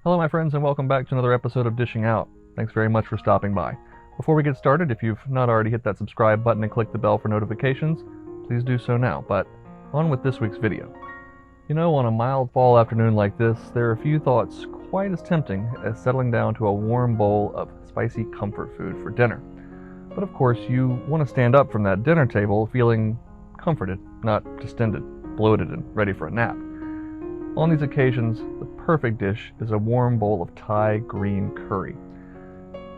Hello my friends and welcome back to another episode of Dishing Out. Thanks very much for stopping by. Before we get started, if you've not already hit that subscribe button and click the bell for notifications, please do so now. But on with this week's video. You know, on a mild fall afternoon like this, there are a few thoughts quite as tempting as settling down to a warm bowl of spicy comfort food for dinner. But of course, you want to stand up from that dinner table feeling comforted, not distended, bloated, and ready for a nap. On these occasions, the perfect dish is a warm bowl of Thai green curry.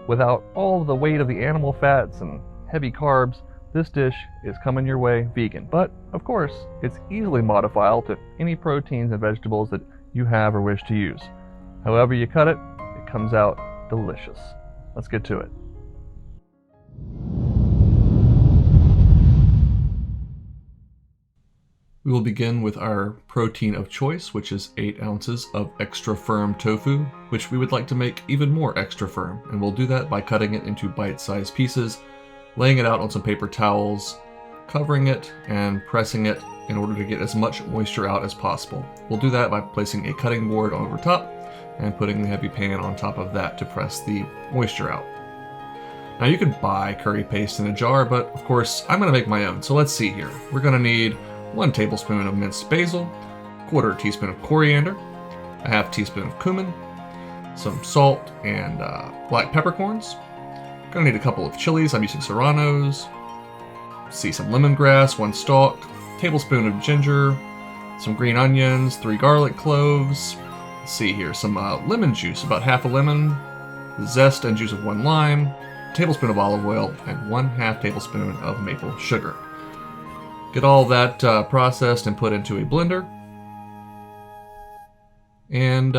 Without all the weight of the animal fats and heavy carbs, this dish is coming your way vegan. But, of course, it's easily modifiable to any proteins and vegetables that you have or wish to use. However you cut it, it comes out delicious. Let's get to it. We will begin with our protein of choice, which is 8 ounces of extra firm tofu, which we would like to make even more extra firm. And we'll do that by cutting it into bite-sized pieces, laying it out on some paper towels, covering it and pressing it in order to get as much moisture out as possible. We'll do that by placing a cutting board over top and putting the heavy pan on top of that to press the moisture out. Now you can buy curry paste in a jar, but of course I'm going to make my own. So let's see here. We're going to need 1 tablespoon of minced basil, 1/4 teaspoon of coriander, 1/2 teaspoon of cumin, some salt and black peppercorns. Gonna need a couple of chilies. I'm using serranos. See some lemongrass, 1 stalk, tablespoon of ginger, some green onions, 3 garlic cloves. Let's see here, some lemon juice, about half a lemon, the zest and juice of 1 lime, tablespoon of olive oil, and 1/2 tablespoon of maple sugar. Get all that processed and put into a blender. And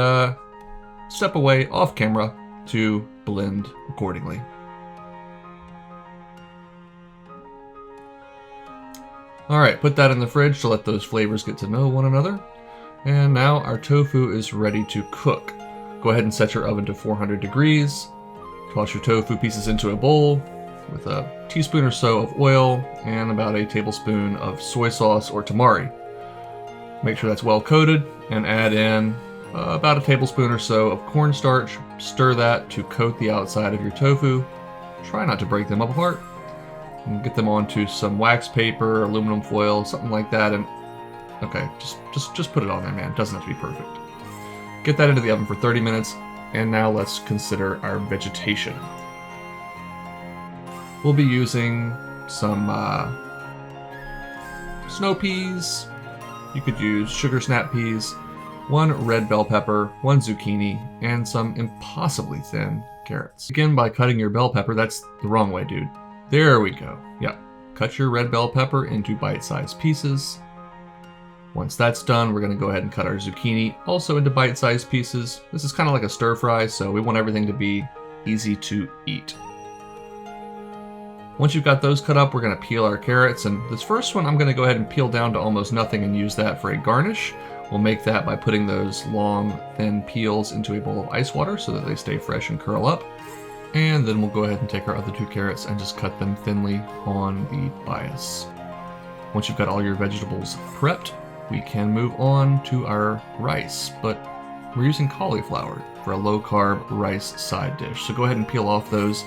step away off camera to blend accordingly. Alright, put that in the fridge to let those flavors get to know one another. And now our tofu is ready to cook. Go ahead and set your oven to 400 degrees. Toss your tofu pieces into a bowl with a teaspoon or so of oil and about a tablespoon of soy sauce or tamari. Make sure that's well coated and add in about a tablespoon or so of cornstarch. Stir that to coat the outside of your tofu. Try not to break them apart. And get them onto some wax paper, aluminum foil, something like that. And okay, just put it on there, man. It doesn't have to be perfect. Get that into the oven for 30 minutes. And now let's consider our vegetation. We'll be using some snow peas. You could use sugar snap peas, 1 red bell pepper, 1 zucchini, and some impossibly thin carrots. Begin by cutting your bell pepper. That's the wrong way, dude. There we go. Yep. Cut your red bell pepper into bite-sized pieces. Once that's done, we're going to go ahead and cut our zucchini also into bite-sized pieces. This is kind of like a stir fry, so we want everything to be easy to eat. Once you've got those cut up, we're going to peel our carrots, and this first one I'm going to go ahead and peel down to almost nothing and use that for a garnish. We'll make that by putting those long, thin peels into a bowl of ice water so that they stay fresh and curl up. And then we'll go ahead and take our other 2 carrots and just cut them thinly on the bias. Once you've got all your vegetables prepped, we can move on to our rice, but we're using cauliflower for a low-carb rice side dish. So go ahead and peel off those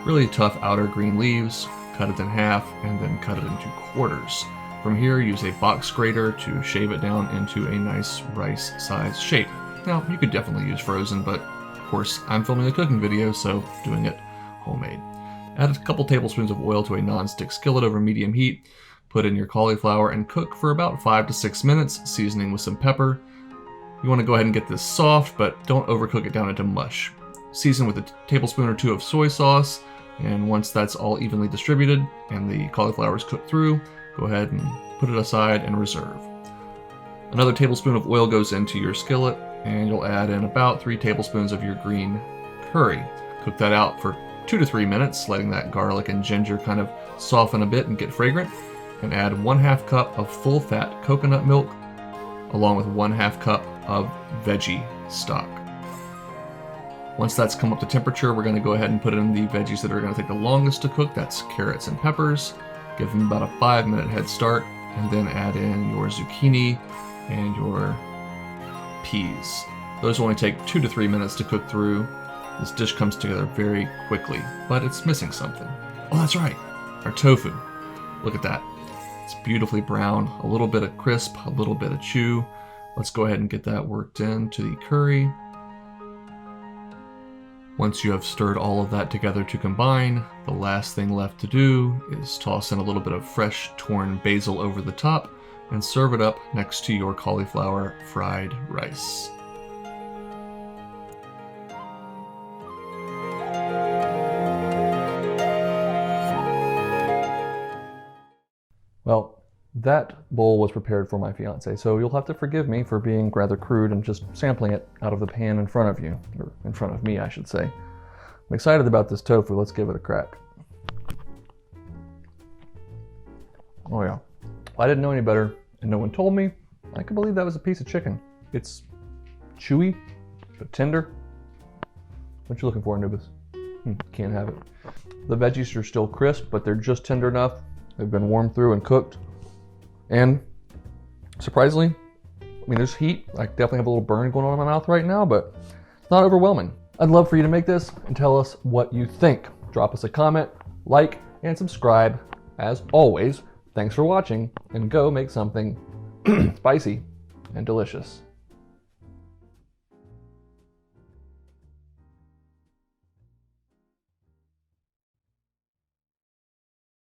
really tough outer green leaves, cut it in half, and then cut it into quarters. From here, use a box grater to shave it down into a nice rice-sized shape. Now, you could definitely use frozen, but of course, I'm filming a cooking video, so doing it homemade. Add a couple tablespoons of oil to a non-stick skillet over medium heat. Put in your cauliflower and cook for about 5 to 6 minutes, seasoning with some pepper. You want to go ahead and get this soft, but don't overcook it down into mush. Season with a tablespoon or 2 of soy sauce, and once that's all evenly distributed and the cauliflower is cooked through, go ahead and put it aside and reserve. Another tablespoon of oil goes into your skillet, and you'll add in about 3 tablespoons of your green curry. Cook that out for 2 to 3 minutes, letting that garlic and ginger kind of soften a bit and get fragrant, and add 1/2 cup of full-fat coconut milk, along with 1/2 cup of veggie stock. Once that's come up to temperature, we're going to go ahead and put in the veggies that are going to take the longest to cook. That's carrots and peppers. Give them about a 5-minute head start, and then add in your zucchini and your peas. Those only take 2 to 3 minutes to cook through. This dish comes together very quickly, but it's missing something. Oh, that's right, our tofu. Look at that. It's beautifully brown, a little bit of crisp, a little bit of chew. Let's go ahead and get that worked into the curry. Once you have stirred all of that together to combine, the last thing left to do is toss in a little bit of fresh torn basil over the top and serve it up next to your cauliflower fried rice. Well, that bowl was prepared for my fiance, so you'll have to forgive me for being rather crude and just sampling it out of the pan in front of you, or in front of me, I should say. I'm excited about this tofu. Let's give it a crack. Oh yeah. If I didn't know any better and no one told me, I could believe that was a piece of chicken. It's chewy, but tender. What you looking for, Anubis? Can't have it. The veggies are still crisp, but they're just tender enough. They've been warmed through and cooked. And surprisingly, I mean, there's heat. I definitely have a little burn going on in my mouth right now, but it's not overwhelming. I'd love for you to make this and tell us what you think. Drop us a comment, like, and subscribe. As always, thanks for watching, and go make something spicy and delicious.